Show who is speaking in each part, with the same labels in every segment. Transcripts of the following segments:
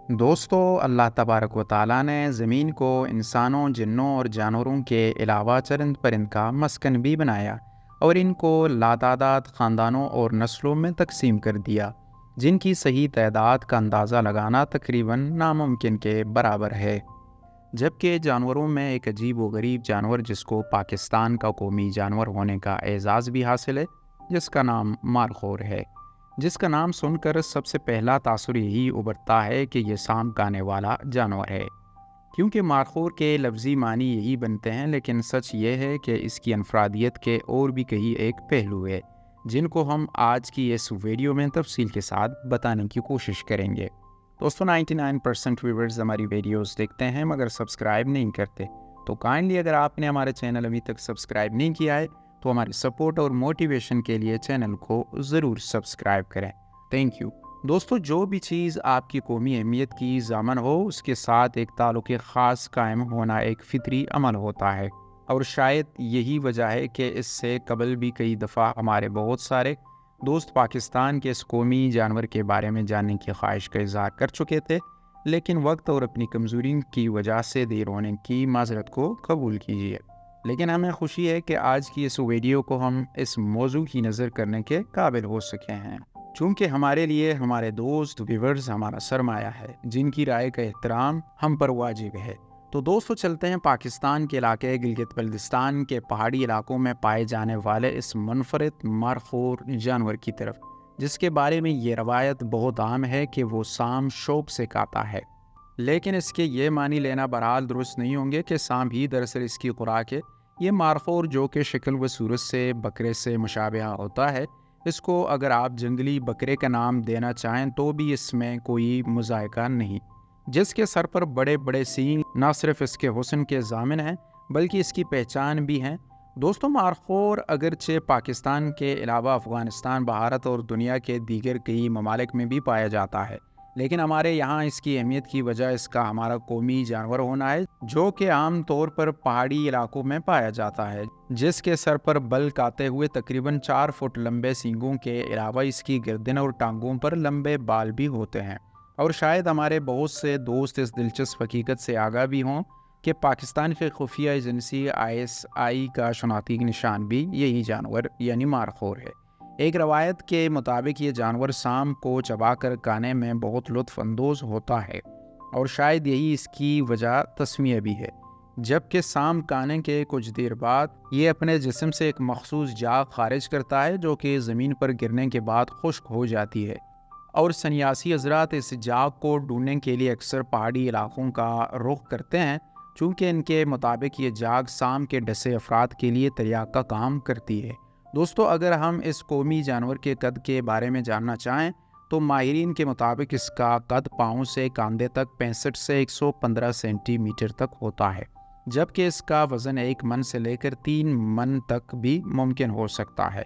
Speaker 1: दोस्तों, अल्लाह तबारक व तआला ने ज़मीन को इंसानों, जिन्नों और जानवरों के अलावा चरंद परिंद का मस्कन भी बनाया और इनको लातादाद ख़ानदानों और नस्लों में तकसीम कर दिया, जिनकी सही तादाद का अंदाज़ा लगाना तकरीबन नामुमकिन के बराबर है। जबकि जानवरों में एक अजीब व गरीब जानवर जिसको पाकिस्तान का कौमी जानवर होने का एजाज़ भी हासिल है, जिसका नाम मारखोर है। जिसका नाम सुनकर सबसे पहला तासुर यही उभरता है कि यह सांप खाने वाला जानवर है, क्योंकि मारखोर के लफ्ज़ी मानी यही बनते हैं, लेकिन सच ये है कि इसकी अनफरादियत के और भी कई एक पहलू है, जिनको हम आज की इस वीडियो में तफसील के साथ बताने की कोशिश करेंगे। दोस्तों, 99% व्यूवर्स हमारी वीडियोस देखते हैं मगर सब्सक्राइब नहीं करते, तो काइंडली अगर आपने हमारे चैनल अभी तक सब्सक्राइब नहीं किया है तो हमारी सपोर्ट और मोटिवेशन के लिए चैनल को ज़रूर सब्सक्राइब करें। Thank you. दोस्तों, जो भी चीज़ आपकी कौमी अहमियत की ज़ामन हो उसके साथ एक ताल्लुक़ ख़ास कायम होना एक फ़ितरी अमल होता है, और शायद यही वजह है कि इससे कबल भी कई दफ़ा हमारे बहुत सारे दोस्त पाकिस्तान के इस कौमी जानवर के बारे में जानने की ख्वाहिश का इज़हार कर चुके थे, लेकिन वक्त और अपनी कमज़ोरी की वजह से देर होने की माज़रत को कबूल कीजिए। लेकिन हमें खुशी है कि आज की इस वीडियो को हम इस मौजू की नज़र करने के काबिल हो सके हैं, चूँकि हमारे लिए हमारे दोस्त व्यूवर्स हमारा सरमाया है, जिनकी राय का एहतराम हम पर वाजिब है। तो दोस्तों, चलते हैं पाकिस्तान के इलाके गिलगित बल्तिस्तान के पहाड़ी इलाकों में पाए जाने वाले इस मुनफरिद मारखोर जानवर की तरफ, जिसके बारे में ये रवायत बहुत आम है कि वो सांप शौक से खाता है। लेकिन इसके ये मानी लेना बहरहाल दुरुस्त नहीं होंगे कि सांप ही दरअसल इसकी खुराक है। ये मारखोर, जो कि शक्ल व सूरत से बकरे से मुशाबिहा होता है, इसको अगर आप जंगली बकरे का नाम देना चाहें तो भी इसमें कोई मुज़ायका नहीं। जिसके सर पर बड़े बड़े सींग न सिर्फ इसके हुस्न के ज़ामिन हैं बल्कि इसकी पहचान भी हैं। दोस्तों, मारखोर अगरचे पाकिस्तान के अलावा अफ़गानिस्तान, भारत और दुनिया के दीगर कई ममालिक में भी पाया जाता है, लेकिन हमारे यहाँ इसकी अहमियत की वजह इसका हमारा कौमी जानवर होना है, जो कि आम तौर पर पहाड़ी इलाकों में पाया जाता है। जिसके सर पर बल काते हुए तकरीबन 4 फुट लंबे सींगों के अलावा इसकी गर्दन और टांगों पर लंबे बाल भी होते हैं। और शायद हमारे बहुत से दोस्त इस दिलचस्प हकीकत से आगाह भी हों कि पाकिस्तान की खुफिया एजेंसी ISI का शनाख्ती निशान भी यही जानवर यानी मारखोर है। एक रवायत के मुताबिक ये जानवर सांप को चबाकर खाने में बहुत लुत्फ़ अंदोज़ होता है, और शायद यही इसकी वजह तस्मिया भी है। जबकि सांप खाने के कुछ देर बाद ये अपने जिस्म से एक मखसूस जाग खारिज करता है, जो कि ज़मीन पर गिरने के बाद खुश्क हो जाती है, और सन्यासी हजरात इस जाग को ढूंढने के लिए अक्सर पहाड़ी इलाकों का रुख करते हैं, चूँकि इनके मुताबिक ये जाग सांप के डसे अफराद के लिए तरियाक का काम करती है। दोस्तों, अगर हम इस कौमी जानवर के कद के बारे में जानना चाहें तो माहिरीन के मुताबिक इसका कद पाँव से कंधे तक 65 से 115 सेंटीमीटर तक होता है, जबकि इसका वज़न 1 मन से लेकर 3 मन तक भी मुमकिन हो सकता है।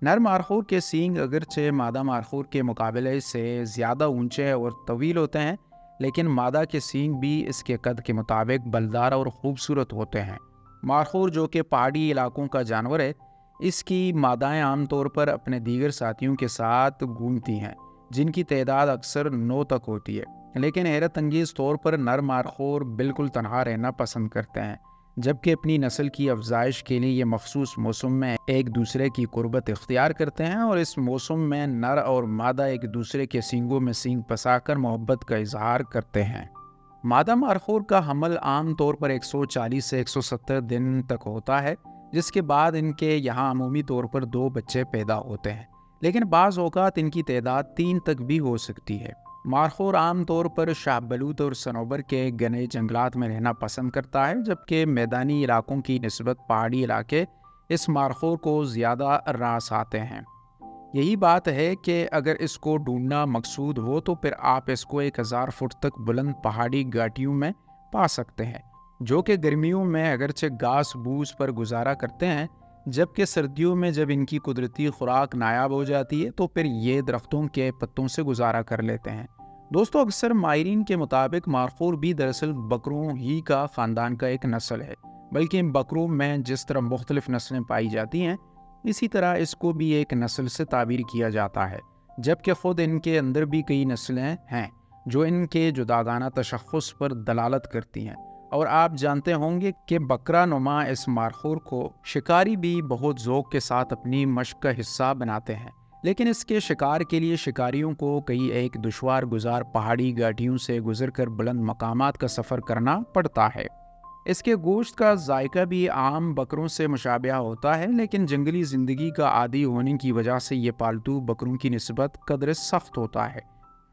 Speaker 1: नर मारखोर के सींग अगरचे मादा मारखोर के मुकाबले से ज़्यादा ऊंचे और तवील होते हैं, लेकिन मादा के सींग भी इसके कद के मुताबिक बलदार और ख़ूबसूरत होते हैं। मारखोर, जो कि पहाड़ी इलाकों का जानवर है, इसकी मादाएं आमतौर पर अपने दीगर साथियों के साथ घूमती हैं, जिनकी तादाद अक्सर 9 तक होती है। लेकिन हैरत अंगेज़ तौर पर नर मारखोर बिल्कुल तनहा रहना पसंद करते हैं, जबकि अपनी नस्ल की अफजाइश के लिए ये मखसूस मौसम में एक दूसरे की कुर्बत इख्तियार करते हैं, और इस मौसम में नर और मादा एक दूसरे के सींगों में सींग फंसाकर मोहब्बत का इजहार करते हैं। मादा मारखोर का हमल आम तौर पर 140 से 170 दिन तक होता है, जिसके बाद इनके यहाँ अमूमी तौर पर 2 बच्चे पैदा होते हैं, लेकिन बाज़ औक़ात इनकी तादाद 3 तक भी हो सकती है। मारखोर आम तौर पर शाहबलूत और सनोबर के घने जंगलात में रहना पसंद करता है, जबकि मैदानी इलाकों की निस्बत पहाड़ी इलाके इस मारखोर को ज़्यादा रास आते हैं। यही बात है कि अगर इसको ढूंढना मकसूद हो तो फिर आप इसको 1000 फुट तक बुलंद पहाड़ी घाटियों में पा सकते हैं, जो कि गर्मियों में अगरचे घास बूस पर गुजारा करते हैं, जबकि सर्दियों में जब इनकी कुदरती खुराक नायाब हो जाती है तो फिर ये दरख्तों के पत्तों से गुजारा कर लेते हैं। दोस्तों, अक्सर माहिरीन के मुताबिक मारखोर भी दरअसल बकरों ही का ख़ानदान का एक नस्ल है, बल्कि इन बकरों में जिस तरह मुख्तलिफ नस्लें पाई जाती हैं, इसी तरह इसको भी एक नस्ल से ताबीर किया जाता है, जबकि ख़ुद इनके अंदर भी कई नस्लें हैं, جو ان کے جداگانہ تشخص پر دلالت کرتی ہیں۔ اور آپ جانتے ہوں گے کہ بکرا نما اس مارخور کو شکاری بھی بہت ذوق کے ساتھ اپنی مشق کا حصہ بناتے ہیں، لیکن اس کے شکار کے لیے شکاریوں کو کئی ایک دشوار گزار پہاڑی گھاٹیوں سے گزر کر بلند مقامات کا سفر کرنا پڑتا ہے۔ اس کے گوشت کا ذائقہ بھی عام بکروں سے مشابہ ہوتا ہے، لیکن جنگلی زندگی کا عادی ہونے کی وجہ سے یہ پالتو بکروں کی نسبت قدر سخت ہوتا ہے۔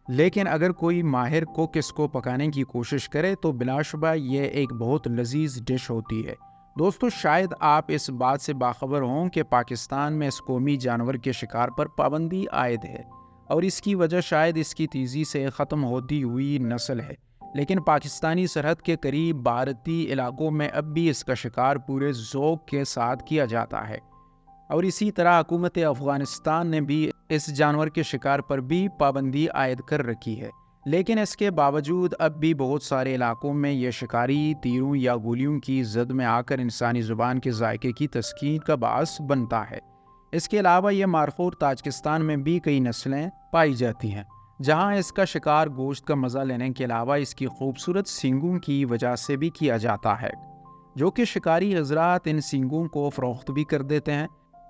Speaker 1: لیکن اگر کوئی ماہر کوک اس کو پکانے کی کوشش کرے تو بلا شبہ یہ ایک بہت لذیذ ڈش ہوتی ہے۔ دوستو، شاید آپ اس بات سے باخبر ہوں کہ پاکستان میں اس قومی جانور کے شکار پر پابندی عائد ہے، اور اس کی وجہ شاید اس کی تیزی سے ختم ہوتی ہوئی نسل ہے۔ لیکن پاکستانی سرحد کے قریب بھارتی علاقوں میں اب بھی اس کا شکار پورے ذوق کے ساتھ کیا جاتا ہے، اور اسی طرح حکومت افغانستان نے بھی اس جانور کے شکار پر بھی پابندی عائد کر رکھی ہے۔ لیکن اس کے باوجود اب بھی بہت سارے علاقوں میں یہ شکاری تیروں یا گولیوں کی زد میں آ کر انسانی زبان کے ذائقے کی تسکین کا باعث بنتا ہے۔ اس کے علاوہ یہ مارخور تاجکستان میں بھی کئی نسلیں پائی جاتی ہیں، جہاں اس کا شکار گوشت کا مزہ لینے کے علاوہ اس کی خوبصورت سینگوں کی وجہ سے بھی کیا جاتا ہے، جو کہ شکاری حضرات ان سینگوں کو فروخت بھی کر دیتے ہیں،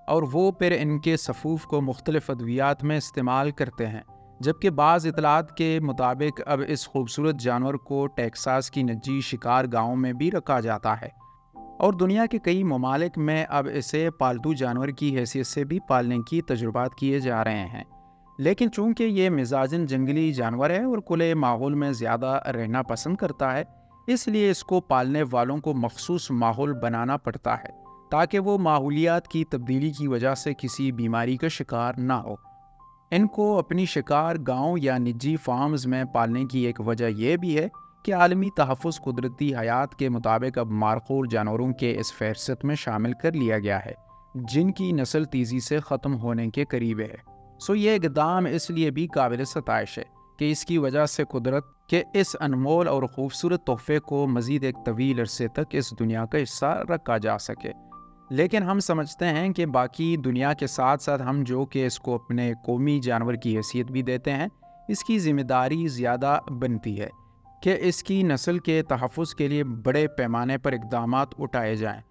Speaker 1: اور وہ پھر ان کے صفوف کو مختلف ادویات میں استعمال کرتے ہیں۔ جبکہ بعض اطلاعات کے مطابق اب اس خوبصورت جانور کو ٹیکساس کی نجی شکار گاہوں میں بھی رکھا جاتا ہے، اور دنیا کے کئی ممالک میں اب اسے پالتو جانور کی حیثیت سے بھی پالنے کی تجربات کیے جا رہے ہیں۔ لیکن چونکہ یہ مزاجاً جنگلی جانور ہے اور کھلے ماحول میں زیادہ رہنا پسند کرتا ہے، اس لیے اس کو پالنے والوں کو مخصوص ماحول بنانا پڑتا ہے تاکہ وہ ماحولیات کی تبدیلی کی وجہ سے کسی بیماری کا شکار نہ ہو۔ ان کو اپنی شکار گاؤں یا نجی فارمز میں پالنے کی ایک وجہ یہ بھی ہے کہ عالمی تحفظ قدرتی حیات کے مطابق اب مارخور جانوروں کے اس فہرست میں شامل کر لیا گیا ہے، جن کی نسل تیزی سے ختم ہونے کے قریب ہے۔ یہ اقدام اس لیے بھی قابل ستائش ہے کہ اس کی وجہ سے قدرت کے اس انمول اور خوبصورت تحفے کو مزید ایک طویل عرصے تک اس دنیا کا حصہ رکھا جا سکے۔ لیکن ہم سمجھتے ہیں کہ باقی دنیا کے ساتھ ساتھ ہم جو کہ اس کو اپنے قومی جانور کی حیثیت بھی دیتے ہیں، اس کی ذمہ داری زیادہ بنتی ہے کہ اس کی نسل کے تحفظ کے لیے بڑے پیمانے پر اقدامات اٹھائے جائیں،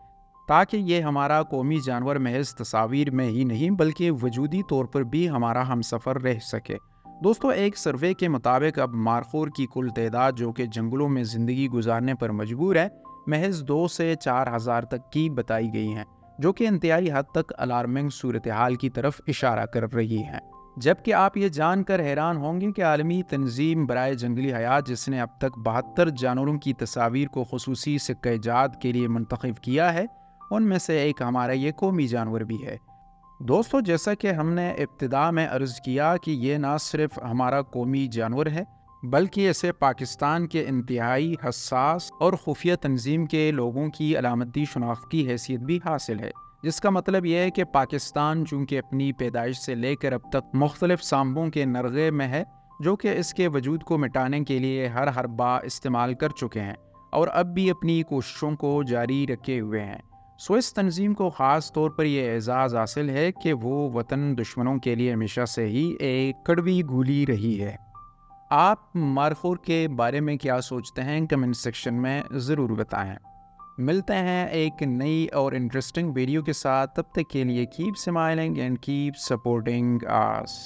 Speaker 1: تاکہ یہ ہمارا قومی جانور محض تصاویر میں ہی نہیں بلکہ وجودی طور پر بھی ہمارا ہمسفر رہ سکے۔ دوستو، ایک سروے کے مطابق اب مارخور کی کل تعداد جو کہ جنگلوں میں زندگی گزارنے پر مجبور ہے، محض 2 سے 4 ہزار تک کی بتائی گئی ہیں، جو کہ انتہائی حد تک الارمنگ صورتحال کی طرف اشارہ کر رہی ہیں۔ جبکہ آپ یہ جان کر حیران ہوں گے کہ عالمی تنظیم برائے جنگلی حیات، جس نے اب تک 72 جانوروں کی تصاویر کو خصوصی سکہ جات کے لیے منتخب کیا ہے، ان میں سے ایک ہمارا یہ قومی جانور بھی ہے۔ دوستو، جیسا کہ ہم نے ابتدا میں عرض کیا کہ یہ نہ صرف ہمارا قومی جانور ہے بلکہ اسے پاکستان کے انتہائی حساس اور خفیہ تنظیم کے لوگوں کی علامتی شناخت کی حیثیت بھی حاصل ہے، جس کا مطلب یہ ہے کہ پاکستان چونکہ اپنی پیدائش سے لے کر اب تک مختلف سانبوں کے نرغے میں ہے، جو کہ اس کے وجود کو مٹانے کے لیے ہر حربہ استعمال کر چکے ہیں اور اب بھی اپنی کوششوں کو جاری رکھے ہوئے ہیں۔ اس تنظیم کو خاص طور پر یہ اعزاز حاصل ہے کہ وہ وطن دشمنوں کے لیے ہمیشہ سے ہی ایک کڑوی گولی رہی ہے۔ آپ مارخور کے بارے میں کیا سوچتے ہیں؟ کمنٹ سیکشن میں ضرور بتائیں۔ ملتے ہیں ایک نئی اور انٹرسٹنگ ویڈیو کے ساتھ، تب تک کے لیے keep smiling and keep supporting as.